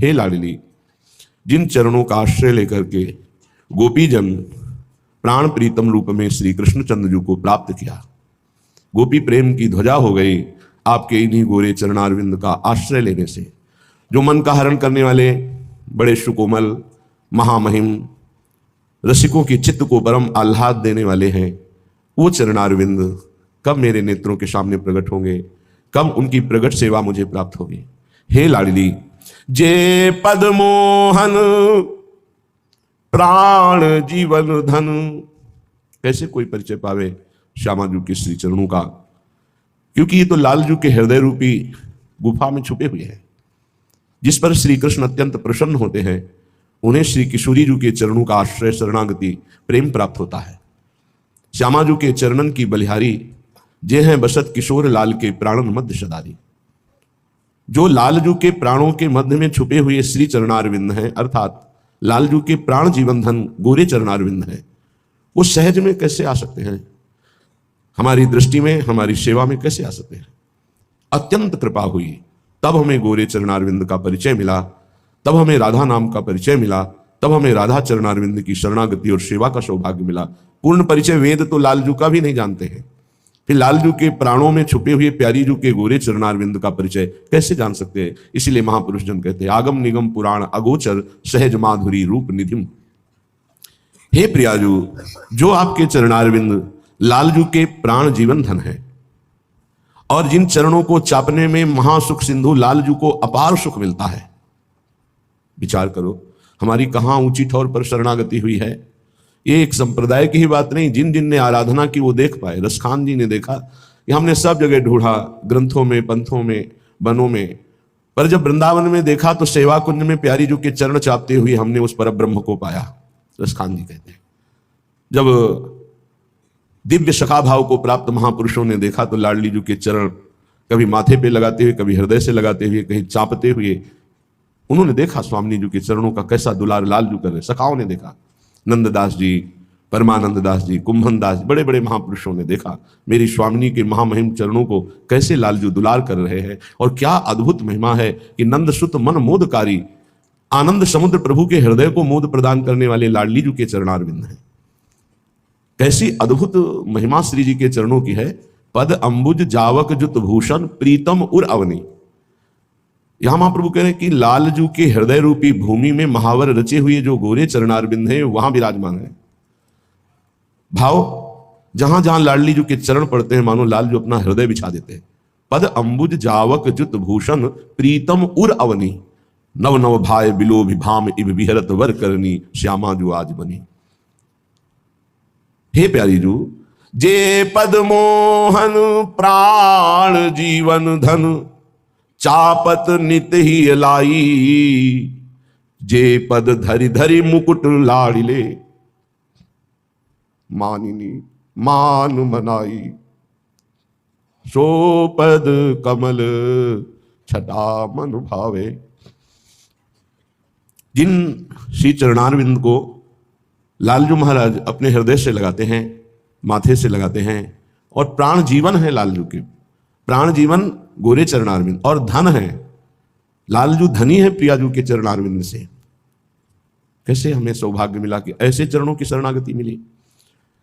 हे लाडली, जिन चरणों का आश्रय लेकर के गोपीजन प्राण प्रीतम रूप में श्री कृष्णचंद्र जी को प्राप्त किया, गोपी प्रेम की ध्वजा हो गई आपके इन्हीं गोरे चरणारविंद का आश्रय लेने से। जो मन का हरण करने वाले बड़े सुकोमल महामहिम रसिकों की चित्त को परम आह्लाद देने वाले हैं, वो चरणारविंद कब मेरे नेत्रों के सामने प्रकट होंगे, कब उनकी प्रकट सेवा मुझे प्राप्त होगी। हे लाडली, जे पद मोहन प्राण जीवन धन। कैसे कोई परिचय पावे श्यामा जी के श्री चरणों का, क्योंकि ये तो लालजू के हृदय रूपी गुफा में छुपे हुए हैं। जिस पर श्री कृष्ण अत्यंत प्रसन्न होते हैं उन्हें श्री किशोरी जी के चरणों का आश्रय शरणागति प्रेम प्राप्त होता है। श्यामा जी के चरणन की बलिहारी जे हैं बसत किशोर लाल के प्राणन मध्य सदारी। जो लालजू के प्राणों के मध्य में छुपे हुए श्री चरणारविंद हैं, अर्थात लालजू के प्राण जीवन धन गोरे चरणारविंद हैं, वो सहज में कैसे आ सकते हैं, हमारी दृष्टि में हमारी सेवा में कैसे आ सकते हैं। अत्यंत कृपा हुई तब हमें गोरे चरणारविंद का परिचय मिला, तब हमें राधा नाम का परिचय मिला, तब हमें राधा चरणारविंद की शरणागति और सेवा का सौभाग्य मिला। पूर्ण परिचय वेद तो लालजू का भी नहीं जानते हैं, फिर लालजू के प्राणों में छुपे हुए प्यारी जू के गोरे चरणारविंद का परिचय कैसे जान सकते हैं। इसीलिए महापुरुष जन कहते हैं आगम निगम पुराण अगोचर सहज माधुरी रूप निधिम। हे प्रियाजू, जो आपके चरणारविंद लालजू के प्राण जीवन धन है और जिन चरणों को चापने में महासुख सिंधु लालजू को अपार सुख मिलता है। विचार करो हमारी कहां ऊंची ठौर पर शरणागति हुई है। ये एक संप्रदाय की ही बात नहीं, जिन जिन ने आराधना की वो देख पाए। रसखान जी ने देखा कि हमने सब जगह ढूंढा, ग्रंथों में, पंथों में, वनों में, पर जब वृंदावन में देखा तो सेवा कुंज में प्यारी जू के चरण चापते हुए हमने उस पर ब्रह्म को पाया। रसखान जी कहते हैं जब दिव्य सखा भाव को प्राप्त महापुरुषों ने देखा तो लाडली जू के चरण कभी माथे पे लगाते हुए, कभी हृदय से लगाते हुए, कहीं चापते हुए उन्होंने देखा स्वामी जी के चरणों का कैसा दुलार लालजू कर रहे। सखाओं ने देखा, नंददास जी, परमानंद दास जी, कुंभन दास, बड़े बड़े महापुरुषों ने देखा मेरी स्वामिनी के महामहिम चरणों को कैसे लालजू दुलार कर रहे हैं। और क्या अद्भुत महिमा है कि नंद सुत मन मोदकारी, आनंद समुद्र प्रभु के हृदय को मोद प्रदान करने वाले लाडली जू के चरणारविंद हैं। कैसी अद्भुत महिमा श्री जी के चरणों की है। पद अंबुज जावक जुत भूषण प्रीतम उर अवनी। यहां महाप्रभु कह रहे हैं कि लालजू के हृदय रूपी भूमि में महावर रचे हुए जो गोरे चरणारविंद हैं वहां विराजमान है। भाव जहां जहां लाडली जू के चरण पड़ते हैं मानो लालजू अपना हृदय बिछा देते हैं। पद अंबुज जावक जुत भूषण प्रीतम उर अवनी, नव नव भाय बिलो विभाम इब विहरत वर करनी, श्यामा जू आज बनी। हे प्यारी जू, जे पद मोहन प्राण जीवन धन चापत नित ही लाई, जे पद धरि धरि मुकुट लाड़िले, मानिनी मान मनाई, सो पद कमल छटा मन भावे। जिन श्री चरणारविंद को लालजू महाराज अपने हृदय से लगाते हैं, माथे से लगाते हैं, और प्राण जीवन है लालजू के, प्राण जीवन गोरे चरणारविंद, और धन है लालजू, धनी है प्रियाजू के चरणारविंद से। कैसे हमें सौभाग्य मिला कि ऐसे चरणों की शरणागति मिली।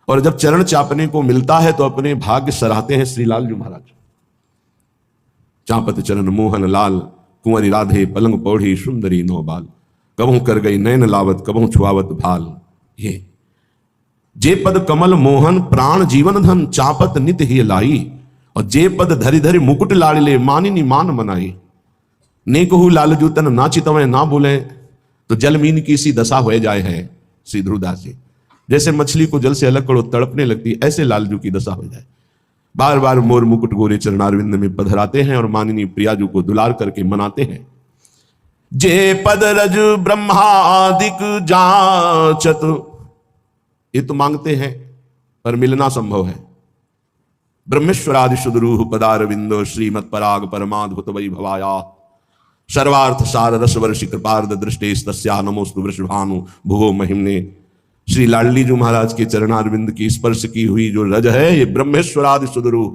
और जब चरण चापने को मिलता है तो अपने भाग्य सराहते हैं श्री लालजू महाराज। चापत चरण मोहन लाल, कुंवरी राधे पलंग पौड़ी सुंदरी नौबाल, कबहू कर गई नैन लावत कबहू छुआवत भाल। ये जे पद कमल मोहन प्राण जीवन धन चापत नित ही लाई, और जे पद धरि धरि मुकुट लाड़िले मानिनी मान मनाई। ने कहू लालजू तन नाचितवें ना बोले, तो जलमीन की सी दशा हो जाए है। श्री ध्रुवदास जी, जैसे मछली को जल से अलग करो तड़पने लगती, ऐसे लालजू की दशा हो जाए। बार बार मोर मुकुट गोरे चरणारविंद में पधराते हैं और मानिनी प्रियाजू को दुलार करके मनाते हैं। जे पद रज ब्रह्मादिक जांचत, ये तो मांगते हैं पर मिलना संभव है। ब्रह्मेश्वरादि सुदरूह पदारविंदो श्रीमत् पराग परमाद्भुत वैभवाया, सर्वार्थ सार रस वर्षि कृपार्द दृष्टे तस्या नमोस्तु वृषभानु भुवो महिमने। श्री लाडली जी महाराज के चरणारविंद की स्पर्श की हुई जो रज है, ये ब्रह्मेश्वरादि सुदरूह,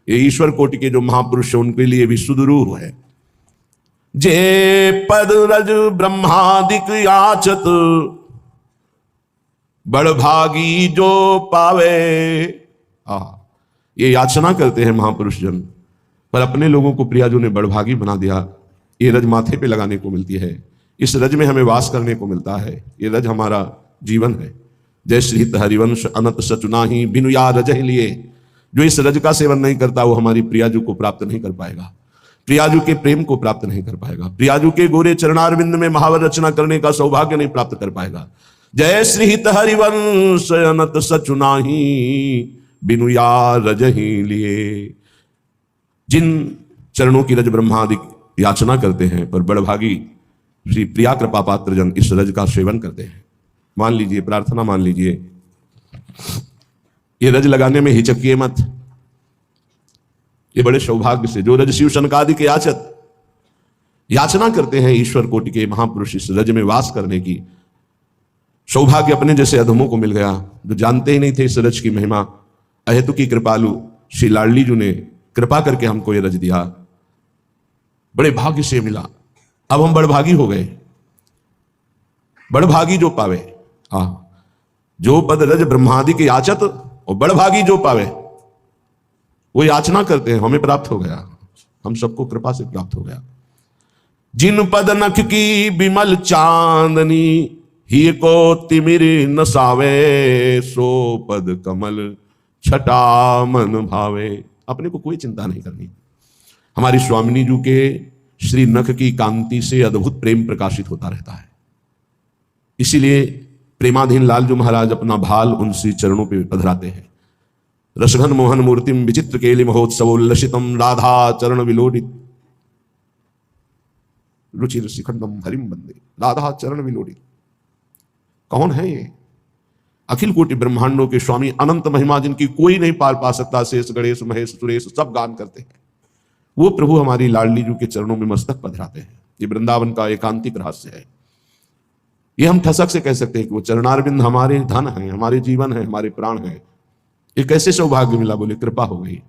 ये ईश्वर कोटि के जो महापुरुष है उनके लिए भी सुदरूह है। जे पद रज ब्रह्मादिक याचत, बड़भागी जो पावे। ये याचना करते हैं महापुरुष जन, पर अपने लोगों को प्रियाजू ने बड़भागी बना दिया। ये रज माथे पे लगाने को मिलती है, इस रज में हमें वास करने को मिलता है, ये रज हमारा जीवन है। जय श्री हरिवंश अनंत सचुनाही बिनु या रज लिए। जो इस रज का सेवन नहीं करता वो हमारी प्रियाजू को प्राप्त नहीं कर पाएगा, प्रियाजू के प्रेम को प्राप्त नहीं कर पाएगा, प्रियाजू के गोरे चरणारविंद में महावर रचना करने का सौभाग्य नहीं प्राप्त कर पाएगा। जय श्री हरिवंश अनंत सचुनाही बिनु या रज ही लिए। जिन चरणों की रज ब्रह्मादि याचना करते हैं, पर बड़भागी श्री प्रिया कृपा पात्र जन इस रज का सेवन करते हैं। मान लीजिए, प्रार्थना मान लीजिए, ये रज लगाने में हिचकिए मत। ये बड़े सौभाग्य से जो रज शिव शनकादि के याचना करते हैं, ईश्वर कोटि के महापुरुष इस रज में वास करने की सौभाग्य अपने जैसे अधमों को मिल गया, जो जानते ही नहीं थे इस रज की महिमा। अहेतु की कृपालु श्री लाडली जी ने कृपा करके हमको ये रज दिया, बड़े भाग्य से मिला। अब हम बड़भागी हो गए। बड़भागी जो पावे, जो पद रज ब्रह्मादि के याचत, और बड़भागी जो पावे, वो याचना करते हैं, हमें प्राप्त हो गया, हम सबको कृपा से प्राप्त हो गया। जिन पद नख की बिमल चांदनी, ही को तिमिर नसावे, सो पद कमल छटा मन भावे। अपने को कोई चिंता नहीं करनी। हमारी स्वामिनी जी के श्री नख की कांति से अद्भुत प्रेम प्रकाशित होता रहता है। इसीलिए प्रेमाधीन लालजू महाराज अपना भाल उन श्री चरणों पे पधराते हैं। रसघन मोहन मूर्तिम विचित्र केलि महोत्सवोल्लसितम राधा चरण विलोडित, रुचिर शिखंडम हरिम बंदे। राधा चरण विलोडित कौन है ये? अखिल कोटि ब्रह्मांडों के स्वामी, अनंत महिमा जिनकी कोई नहीं पार पा सकता। शेष गणेश महेश सुरेश सब गान करते हैं। वो प्रभु हमारी लाडली जी के चरणों में मस्तक पधराते हैं। ये वृंदावन का एकांतिक रहस्य है। ये हम ठसक से कह सकते हैं कि वो चरणारविंद हमारे धन है, हमारे जीवन है, हमारे प्राण है। ये कैसे सौभाग्य मिला? बोले कृपा हो गई।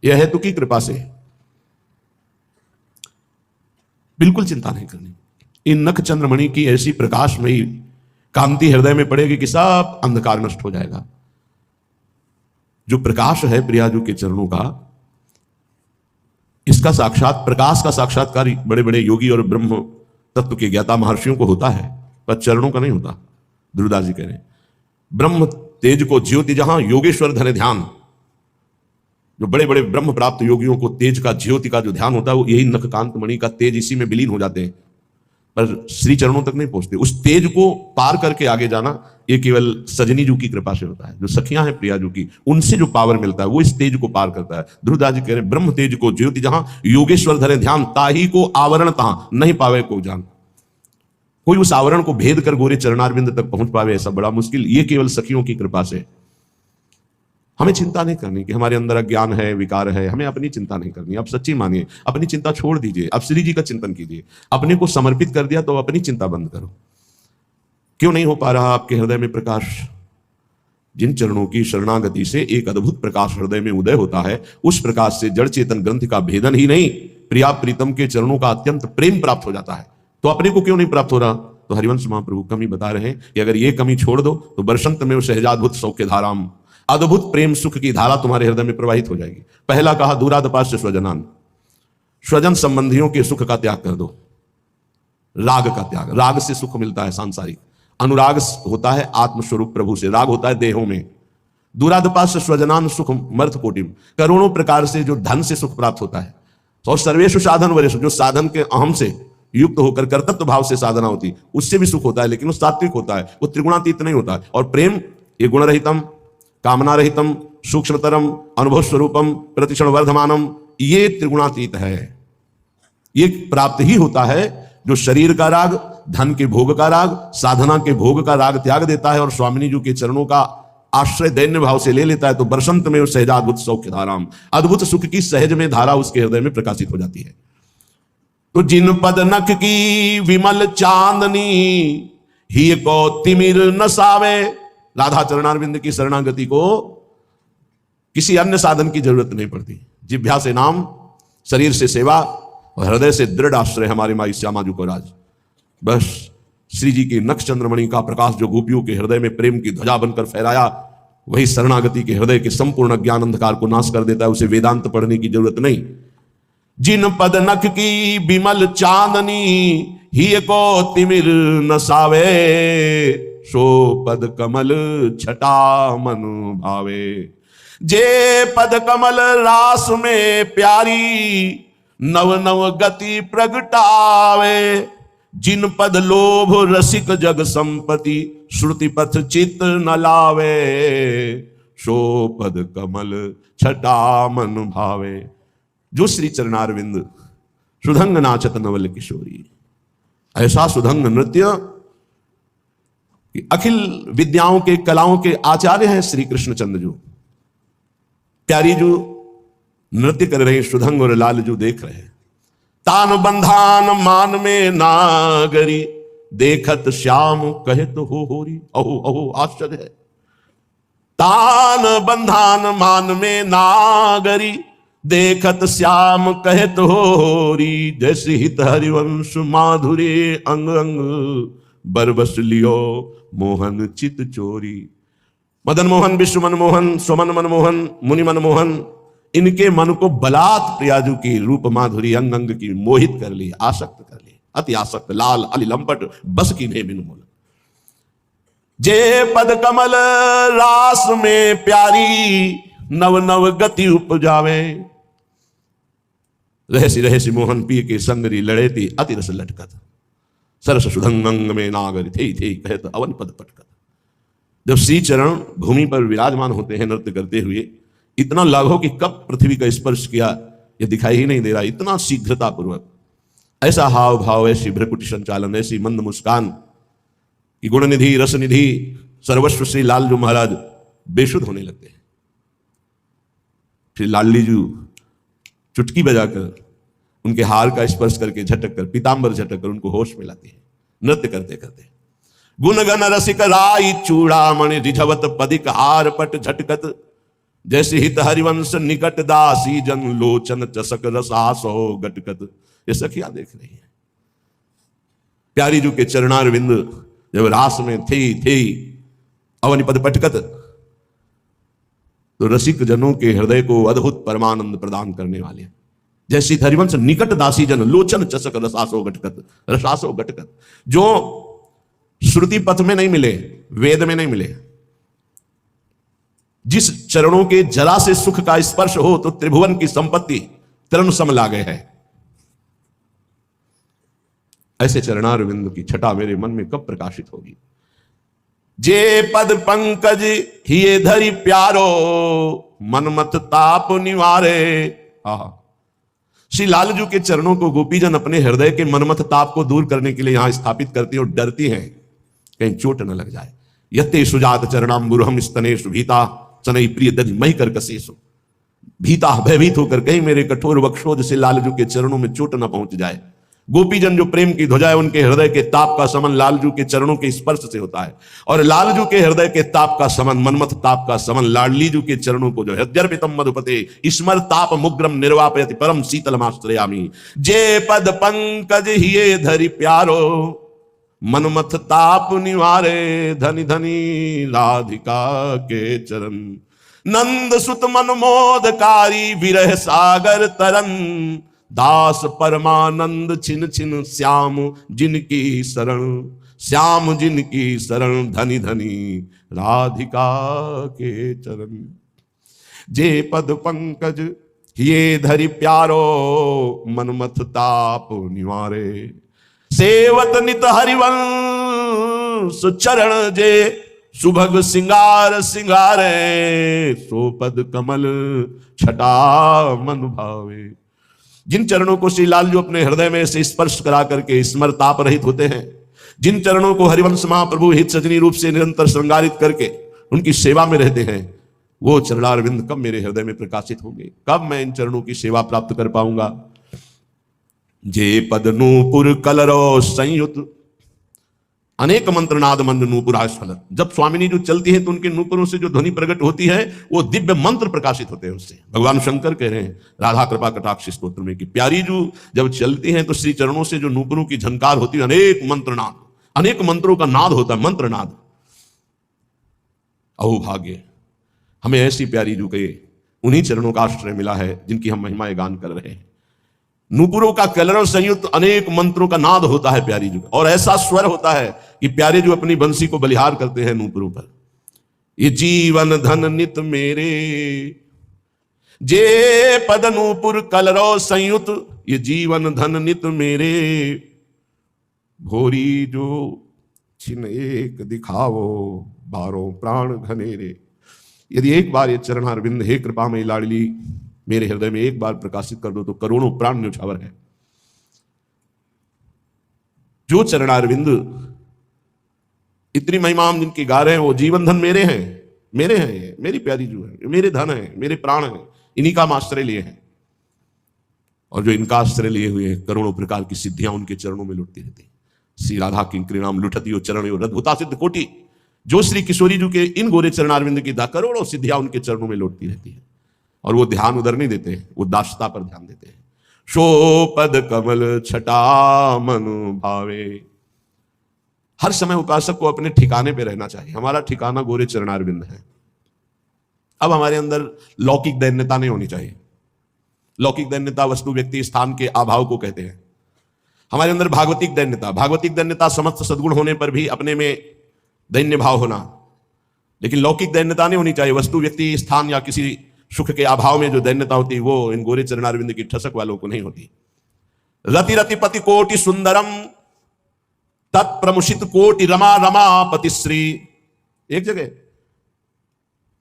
यह हेतु की कृपा से। बिल्कुल चिंता नहीं करनी। इन नख चंद्रमणि की ऐसी प्रकाशमयी कांति हृदय में पड़ेगी कि सब अंधकार नष्ट हो जाएगा। जो प्रकाश है प्रियाजू के चरणों का, इसका साक्षात प्रकाश का साक्षात्कार बड़े बड़े योगी और ब्रह्म तत्व के ज्ञाता महर्षियों को होता है, पर चरणों का नहीं होता। ध्रुवदास जी कह रहे हैं, ब्रह्म तेज को ज्योति जहां योगेश्वर धने ध्यान। जो बड़े बड़े ब्रह्म प्राप्त योगियों को तेज का, ज्योति का जो ध्यान होता है, वो यही नखकांत मणि का तेज, इसी में विलीन हो जाते हैं, पर श्री चरणों तक नहीं पहुंचते। उस तेज को पार करके आगे जाना ये केवल सजनी जू की कृपा से होता है। जो सखियां हैं प्रिया जू की, उनसे जो पावर मिलता है वो इस तेज को पार करता है। ध्रुवदास जी कह रहे हैं, ब्रह्म तेज को ज्योति जहां योगेश्वर धरे ध्यान, ताही को आवरण तहां नहीं पावे को जान। कोई उस आवरण को भेद कर गोरे चरणारविंद तक पहुंच पावे ऐसा बड़ा मुश्किल, ये केवल सखियों की कृपा से। हमें चिंता नहीं करनी कि हमारे अंदर अज्ञान है, विकार है, हमें अपनी चिंता नहीं करनी। आप सच्ची मानिए, अपनी चिंता छोड़ दीजिए, आप श्री जी का चिंतन कीजिए। अपने को समर्पित कर दिया तो अपनी चिंता बंद करो। क्यों नहीं हो पा रहा आपके हृदय में प्रकाश? जिन चरणों की शरणागति से एक अद्भुत प्रकाश हृदय में उदय होता है, उस प्रकाश से जड़ चेतन ग्रंथ का भेदन ही नहीं, प्रिया प्रीतम के चरणों का अत्यंत प्रेम प्राप्त हो जाता है। तो अपने को क्यों नहीं प्राप्त हो रहा? तो हरिवंश महाप्रभु कमी बता रहे हैं कि अगर ये कमी छोड़ दो तो बरसंत में सहजाद्भुत सौख्य धाराम, अद्भुत प्रेम सुख की धारा तुम्हारे हृदय में प्रवाहित हो जाएगी। पहला कहा, दूरादपास्य स्वजनान, स्वजन संबंधियों के सुख का त्याग कर दो। राग का त्याग, राग से सुख मिलता है सांसारिक, अनुराग होता है आत्मस्वरूप प्रभु से, राग होता है देहों में। दूरादपास्य स्वजनान सुख मर्थ कोटिम, करोड़ों प्रकार से जो धन से सुख प्राप्त होता है। और सर्वेषु साधन वरेषु, जो साधन के अहम से युक्त होकर कर्तव्य भाव से साधना होती, उससे भी सुख होता है, लेकिन वो सात्विक होता है, वो त्रिगुणातीत नहीं होता है। और प्रेम ये गुणरहितम, कामना रहितम, सूक्ष्मतरम, अनुभव स्वरूपम, प्रतिक्षण वर्धमानम, ये त्रिगुणातीत है। ये प्राप्त ही होता है जो शरीर का राग, धन के भोग का राग, साधना के भोग का राग त्याग देता है और स्वामिनी जी के चरणों का आश्रय दैन्य भाव से ले लेता है। तो बरसंत में सहजाद्भुत सौख्य धाराम, अद्भुत सुख की सहज में धारा उसके हृदय में प्रकाशित हो जाती है। तो जिन पद नख की विमल चांदनी, ही को तिमिर नसावे। राधा चरणारविंद की शरणागति को किसी अन्य साधन की जरूरत नहीं पड़ती। जिभ्या से नाम, शरीर से सेवा, और हृदय से दृढ़ आश्रय हमारे माई श्यामा जी को राज। बस श्री जी की नक्ष चंद्रमणि का प्रकाश जो गोपियों के हृदय में प्रेम की ध्वजा बनकर फहराया, वही शरणागति के हृदय के संपूर्ण ज्ञान अंधकार को नाश कर देता है। उसे वेदांत पढ़ने की जरूरत नहीं। जिन पद नख की बिमल चांदनी ही को तिमिर नसावे, सो पद कमल छटा मन भावे। जे पद कमल रास में प्यारी, नव नव गति प्रगटावे। जिन पद लोभ रसिक जग संपति, श्रुति पथ चित न लावे। सो पद कमल छटा मन भावे। जो श्री चरणारविंद सुधंग नाचत नवल किशोरी, ऐसा सुधंग नृत्य कि अखिल विद्याओं के कलाओं के आचार्य हैं श्री कृष्णचंद्र जो। प्यारी जो नृत्य कर रहे हैं, सुधंग और लाल जो देख रहे हैं। तान बंधान मान में नागरी, देखत श्याम कहे तो हो होरी। अहो अहो आश्चर्य है। तान बंधान मान में नागरी, देखत श्याम कहे तो होरी। जैसे हित हरिवंश माधुरी, अंग अंग बरबस लियो मोहन चित चोरी। मदन मोहन, विश्व मनमोहन, सुमन मनमोहन, मुनि मनमोहन, इनके मन को बलात् प्रियाजू की रूप माधुरी अंग अंग की मोहित कर ली, आसक्त कर ली। अति आसक्त लाल अली लंपट बस की ने बिन मोल। जे पद कमल रास में प्यारी, नव नव गति उपजावे। रहसी रहसी मोहन पी के संगरी लड़ेती, अति रस लटकत। सरस सुधंग में नागर थे थे कहत अवन पद पटकत। जब श्री चरण भूमि पर विराजमान होते हैं नृत्य करते हुए, इतना लाघव कि कब पृथ्वी का स्पर्श किया यह दिखाई ही नहीं दे रहा। इतना शीघ्रता पूर्वक ऐसा हाव भाव, ऐसी भ्रकुटी संचालन, ऐसी मंद मुस्कान कि गुणनिधि रसनिधि सर्वस्व श्री लालजू महाराज बेशुद्ध होने लगते हैं। फिर लाली जू चुटकी बजाकर उनके हार का स्पर्श करके झटक कर, पीतांबर झटक कर उनको होश में लाती है नृत्य करते करते। गुणगन रसिक राई चूड़ामणि, रिझवत पदिक हार पट झटकत। जैसे हित हरिवंश निकट दासी, जन लोचन चसक रसासो गटकत। ये सखियां देख रही है। प्यारी जू के चरणारविंद जब रास में थे अवनि पद पटकत, तो रसिक जनों के हृदय को अद्भुत परमानंद प्रदान करने वाले। जैसे हरिवंश निकट दासी, जन लोचन चसक रसासो गटकत। रसासो गटकत जो श्रुति पथ में नहीं मिले, वेद में नहीं मिले। जिस चरणों के जरा से सुख का स्पर्श हो तो त्रिभुवन की संपत्ति तरण सम लागे है। ऐसे चरणारविंद की छटा मेरे मन में कब प्रकाशित होगी। जे पद पंकज हिये धरि प्यारो, मनमत ताप निवारे। श्री लालजू के चरणों को गोपीजन अपने हृदय के मनमत ताप को दूर करने के लिए यहां स्थापित करती और डरती हैं कहीं चोट न लग जाए। यते सुजात चरणाम्बुरहम स्तनेषु भीता, चनई प्रिय दधि मही कर कसेसु। भीता भयभीत होकर कहीं मेरे कठोर वक्षोज से लालजू के चरणों में चोट न पहुंच जाए। गोपीजन जो प्रेम की ध्वजा है, उनके हृदय के ताप का समन लालजू के चरणों के स्पर्श से होता है। और लालजू के हृदय के ताप का समन, मनमथ ताप का समन लाडलीजू के चरणों को जो है। हृदयर्पितम मधुपते स्मर ताप मुग्रम निर्वापयति परम शीतलमाश्रयामि। जे पद पंकज हिये धरि प्यारो, मनमथ ताप निवारे। धनी धनी राधिका के चरण, नंद सुत मनमोदकारी विरह सागर तरन। दास परमानंद छिन छिन श्याम जिनकी शरण, श्याम जिनकी शरण। धनी धनी राधिका के चरण। जे पद पंकज ये धरि प्यारो, मनमथ ताप निवारे। सेवत नित हरिवंश चरण, जे सुभग सिंगार सिंगारे। सो पद कमल छटा मन भावे। जिन चरणों को श्री लालजू अपने हृदय में से स्पर्श करा करके स्मर ताप रहित होते हैं, जिन चरणों को हरिवंश महाप्रभु हित सजनी रूप से निरंतर श्रृंगारित करके उनकी सेवा में रहते हैं, वो चरणारविंद कब मेरे हृदय में प्रकाशित होंगे, कब मैं इन चरणों की सेवा प्राप्त कर पाऊंगा। जे पद नूपुर कलरो संयुत, अनेक मंत्रनाद मंद नूपुरा स्फलत। जब स्वामिनी जो चलती है तो उनके नूपुरों से जो ध्वनि प्रकट होती है वो दिव्य मंत्र प्रकाशित होते हैं उससे। भगवान शंकर कह रहे हैं राधा कृपा कटाक्ष स्तोत्र में कि प्यारी जो जब चलती हैं तो श्री चरणों से जो नूपुरों की झनकार होती है, अनेक मंत्रनाद, अनेक मंत्रों का नाद होता है, मंत्रनाद। अहो भाग्य हमें ऐसी प्यारी जो के उन्हीं चरणों का आश्रय मिला है जिनकी हम महिमाएं गान कर रहे हैं। नूपुरों का कलरव संयुक्त अनेक मंत्रों का नाद होता है प्यारी जो, और ऐसा स्वर होता है कि प्यारे जो अपनी बंसी को बलिहार करते हैं नूपुरों पर। ये जीवन धन नित मेरे जे पद नूपुर कलरव संयुक्त, ये जीवन धन नित मेरे भोरी जो छिन एक दिखावो बारों प्राण घनेरे। यदि एक बार ये चरणारविंद हे कृपा में लाडली मेरे हृदय में एक बार प्रकाशित कर दो तो करोड़ों प्राण न्यौछावर है। जो चरणारविंद इतनी महिमा हम जिनकी गा रहे हैं वो जीवन धन मेरे हैं, मेरे हैं, ये मेरी प्यारी जो है, मेरे धन है, मेरे प्राण है, इन्हीं का हम आश्रय लिए हैं। और जो इनका आश्रय लिए हुए हैं करोड़ों प्रकार की सिद्धियां उनके चरणों में लुटती रहती। श्री राधा किंकरी नाम लुटती हो चरण रद्भुता सिद्ध कोटि। जो श्री किशोरी जी के इन गोरे चरणारविंद की करोड़ों सिद्धियां उनके चरणों में लौटती रहती है, और वो ध्यान उधर नहीं देते, वो दासता पर ध्यान देते हैं। शो पद कमल छटा मन भावे। हर समय उपासक को अपने ठिकाने पे रहना चाहिए। हमारा ठिकाना गोरे चरणारविंद है। अब हमारे अंदर लौकिक दैन्यता नहीं होनी चाहिए। लौकिक दैन्यता वस्तु व्यक्ति स्थान के अभाव को कहते हैं। हमारे अंदर भागवतिक दैन्यता, भागवतिक दैन्यता समस्त सद्गुण होने पर भी अपने में दैन्य भाव होना, लेकिन लौकिक दैन्यता नहीं होनी चाहिए। वस्तु व्यक्ति स्थान या किसी सुख के अभाव में जो दैन्यता होती है वो इन गोरे चरणारविंद की ठसक वालों को नहीं होती। रति रति पति कोटि सुंदरम तत्प्रमुषित कोटि रमा रमा पतिश्री। एक जगह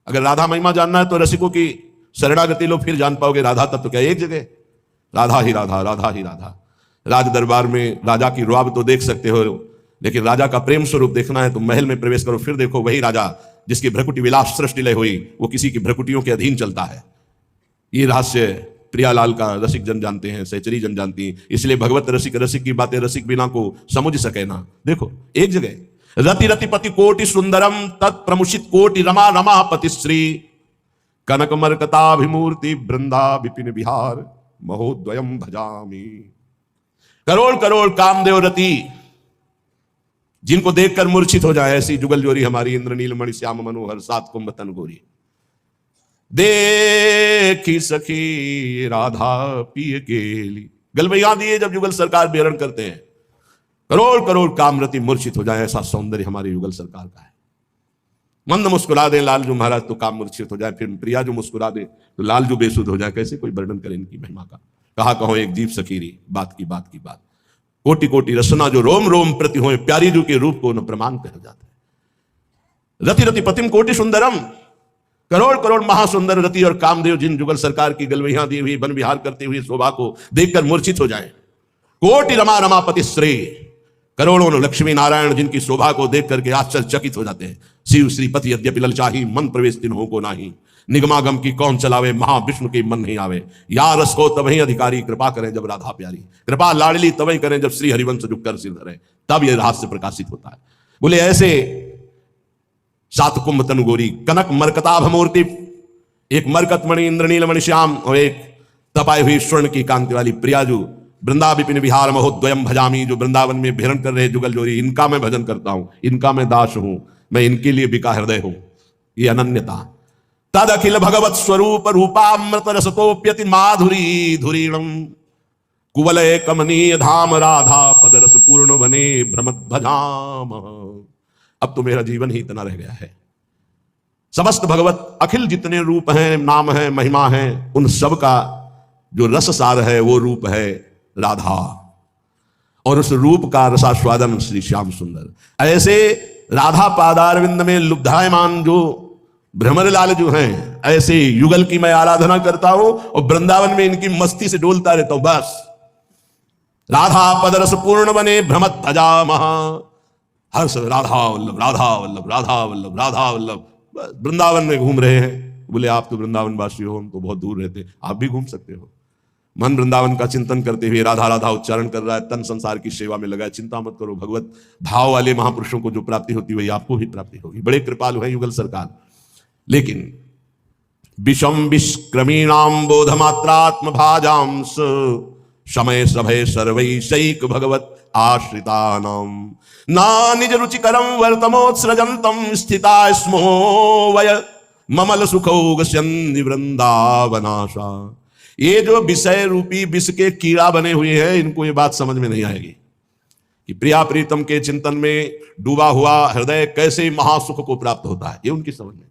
अगर राधा महिमा जानना है तो रसिकों की शरणागति लो, फिर जान पाओगे राधा तत्व क्या। एक जगह राधा ही राधा, राधा ही राधा। राज दरबार में राजा की रुआब तो देख सकते हो, लेकिन राजा का प्रेम स्वरूप देखना है तो महल में प्रवेश करो, फिर देखो वही राजा जिसकी भ्रकुटी विलास सृष्टि लय हुई वो किसी की भ्रकुटियों के अधीन चलता है। ये रहस्य प्रियालाल का रसिक जन जानते हैं, सहचरी जन जानती हैं। इसलिए भगवत रसिक रसिक की बातें रसिक बिना को समझ सके ना। देखो एक जगह रति रति पति कोटि सुंदरम तत्प्रमुषित कोटि रमा रमा पतिश्री कनक मरकताभिमूर्ति वृंदा विपिन विहार महोद्वयम भजामी। करोड़ करोड़ कामदेव रति जिनको देखकर मूर्छित हो जाए ऐसी जुगल जोरी हमारी इंद्रनील मणि श्याम मनोहर सात कुंभ तन गोरी। देखी सखी राधा पिय गेली। गलबैया दिए जब युगल सरकार बेरण करते हैं, करोड़ करोड़ कामरति मूर्छित हो जाए, ऐसा सौंदर्य हमारी युगल सरकार का है। मंद मुस्कुरा दे लालजू महाराज तो काम मूर्छित हो जाए, फिर प्रिया जो मुस्कुरा दे तो लालजू बेसुध हो जाए। कैसे कोई वर्णन करे इनकी महिमा का। कहा कहो एक जीव सखीरी बात की बात। कोटि कोटि रसना जो रोम रोम प्रति हो प्यारी जू के रूप को न प्रमाण कहा जाता है। रति रति पतिम कोटि सुंदरम, करोड़ करोड़ महासुंदर रति और कामदेव जिन जुगल सरकार की गलवैया दी हुई वन विहार करती हुई शोभा को देखकर मूर्छित हो जाए। कोटि रमा रमा पतिश्री, करोड़ों लक्ष्मी नारायण जिनकी शोभा को देख करके आश्चर्यचकित हो जाते हैं। शिव श्रीपति यद्यपि ललचाही मन प्रवेश तिन्हों को नाही, निगमागम की कौन चलावे महाविष्णु के मन नहीं आवे। या रस को तब ही अधिकारी कृपा करें जब राधा प्यारी, कृपा लाडली तब ही करें जब श्री हरिवंश झुककर सिर धरे, तब यह रहस्य प्रकाशित होता है। बोले ऐसे सात कुंभ तन गोरी कनक मरकताभ मूर्ति, एक मरकत मणि इंद्रनील मणि श्याम और एक तपाई हुई स्वर्ण की कांति वाली प्रियाजू वृंदा विपिन विहार महोद्वयम भजामी। जो वृंदावन में विहरण कर रहे जुगल जोरी, इनका मैं भजन करता हूं, इनका मैं दास हूं, मैं इनके लिए बिका हृदय हूं। ये अनन्यता तद अखिल भगवत स्वरूप रूपामृत रसतोप्यति माधुरी धुरीणम कुवलय कमनीय धाम राधा पदरस पूर्ण बने भ्रमत भजाम। अब तो मेरा जीवन ही इतना रह गया है। समस्त भगवत अखिल जितने रूप हैं, नाम हैं, महिमा हैं, उन सब का जो रस सार है वो रूप है राधा, और उस रूप का रसास्वादन श्री श्याम सुंदर। ऐसे राधा पादारविंद में लुब्धायमान जो भ्रमरलाल जो हैं, ऐसे युगल की मैं आराधना करता हूं और वृंदावन में इनकी मस्ती से डोलता रहता हूं। बस राधा पदरस पूर्ण बने भ्रमत भजा महा, हर सब राधा वल्लभ राधा वल्लभ राधा वल्लभ राधा वल्लभ। वृंदावन में घूम रहे हैं। बोले आप तो वृंदावन वासी हो, हम तो बहुत दूर रहते, आप भी घूम सकते हो। मन वृंदावन का चिंतन करते हुए राधा राधा उच्चारण कर रहा है, तन संसार की सेवा में लगा है। चिंता मत करो, भगवत भाव वाले महापुरुषों को जो प्राप्ति होती है वही आपको भी प्राप्ति होगी। बड़े कृपालु हैं युगल सरकार। लेकिन विषम विष्क्रमीणाम बोधमात्रात्म भाजांस समय सभय सर्वैषैक भगवत आश्रितानाम ना निज रुचिकरम वर्तमोत्सृजंतम स्थिता स्मो वय ममल सुखौगस्यन्नि वृंदावनाशा। ये जो विषय रूपी विष के कीड़ा बने हुए हैं, इनको ये बात समझ में नहीं आएगी कि प्रिया प्रीतम के चिंतन में डूबा हुआ हृदय कैसे महासुख को प्राप्त होता है, ये उनकी समझ में